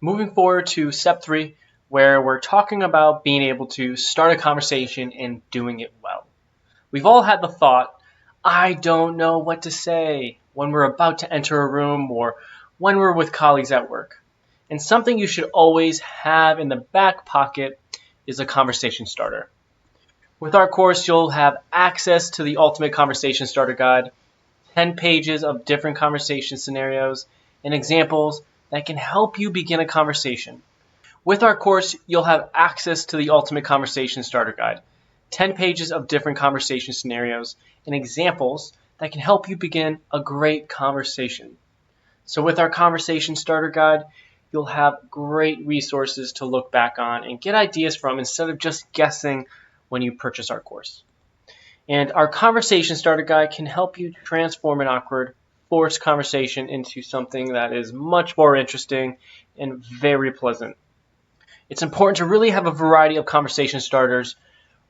Moving forward to step 3, where we're talking about being able to start a conversation and doing it well. We've all had the thought, I don't know what to say, when we're about to enter a room or when we're with colleagues at work. And something you should always have in the back pocket is a conversation starter. With our course, you'll have access to the Ultimate Conversation Starter Guide, 10 pages of different conversation scenarios and examples that can help you begin a conversation. With our course, you'll have access to the Ultimate Conversation Starter Guide, 10 pages of different conversation scenarios and examples that can help you begin a great conversation. So with our Conversation Starter Guide, you'll have great resources to look back on and get ideas from instead of just guessing when you purchase our course. And our Conversation Starter Guide can help you transform an awkward, forced conversation into something that is much more interesting and very pleasant. It's important to really have a variety of conversation starters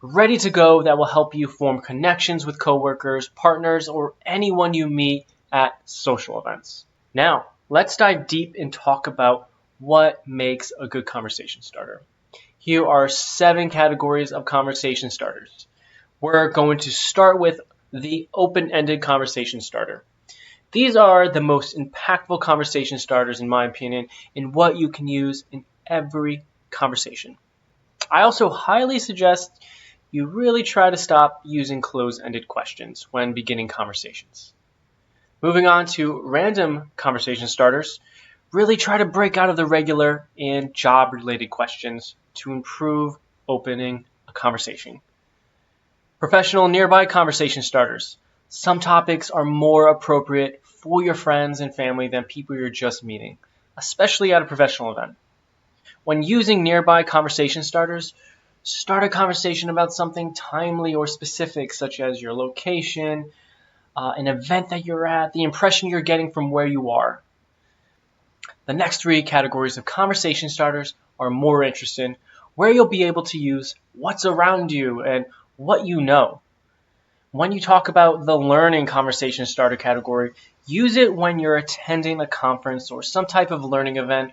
ready to go that will help you form connections with coworkers, partners, or anyone you meet at social events. Now, let's dive deep and talk about what makes a good conversation starter. Here are 7 categories of conversation starters. We're going to start with the open-ended conversation starter. These are the most impactful conversation starters, in my opinion, and what you can use in every conversation. I also highly suggest you really try to stop using closed-ended questions when beginning conversations. Moving on to random conversation starters, really try to break out of the regular and job-related questions to improve opening a conversation. Professional nearby conversation starters. Some topics are more appropriate for your friends and family than people you're just meeting, especially at a professional event. When using nearby conversation starters, start a conversation about something timely or specific, such as your location, an event that you're at, the impression you're getting from where you are. The next 3 categories of conversation starters are more interesting, where you'll be able to use what's around you and what you know. When you talk about the learning conversation starter category, use it when you're attending a conference or some type of learning event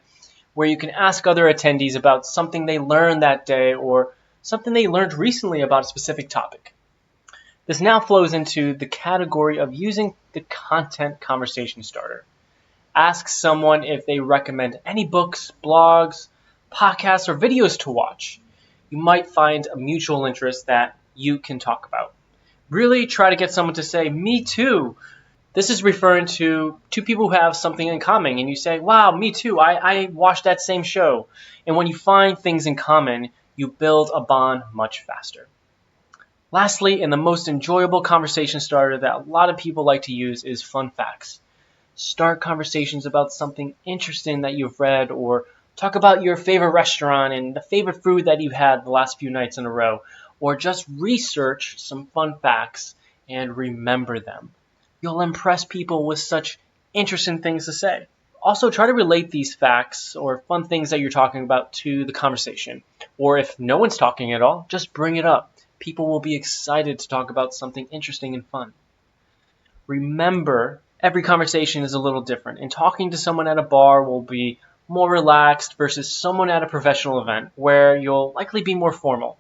where you can ask other attendees about something they learned that day or something they learned recently about a specific topic. This now flows into the category of using the content conversation starter. Ask someone if they recommend any books, blogs, podcasts, or videos to watch. You might find a mutual interest that you can talk about. Really try to get someone to say, me too. This is referring to 2 people who have something in common, and you say, wow, me too, I watched that same show. And when you find things in common, you build a bond much faster. Lastly, and the most enjoyable conversation starter that a lot of people like to use is fun facts. Start conversations about something interesting that you've read, or talk about your favorite restaurant and the favorite food that you've had the last few nights in a row, or just research some fun facts and remember them. You'll impress people with such interesting things to say. Also, try to relate these facts or fun things that you're talking about to the conversation. Or if no one's talking at all, just bring it up. People will be excited to talk about something interesting and fun. Remember, every conversation is a little different, and talking to someone at a bar will be more relaxed versus someone at a professional event where you'll likely be more formal.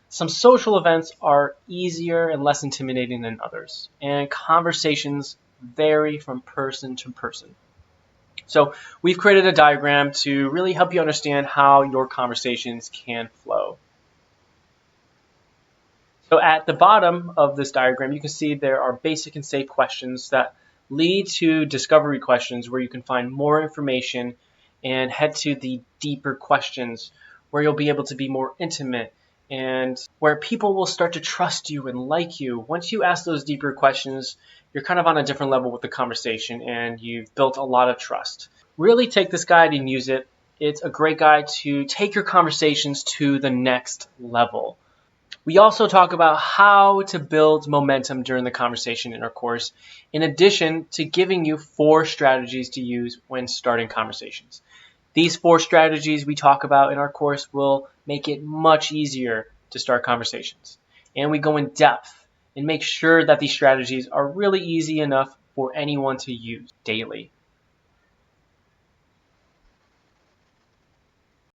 Some social events are easier and less intimidating than others, and conversations vary from person to person. So we've created a diagram to really help you understand how your conversations can flow. So at the bottom of this diagram, you can see there are basic and safe questions that lead to discovery questions where you can find more information and head to the deeper questions where you'll be able to be more intimate and where people will start to trust you and like you. Once you ask those deeper questions, you're kind of on a different level with the conversation and you've built a lot of trust. Really take this guide and use it. It's a great guide to take your conversations to the next level. We also talk about how to build momentum during the conversation in our course, in addition to giving you 4 strategies to use when starting conversations. These 4 strategies we talk about in our course will make it much easier to start conversations. And we go in depth and make sure that these strategies are really easy enough for anyone to use daily.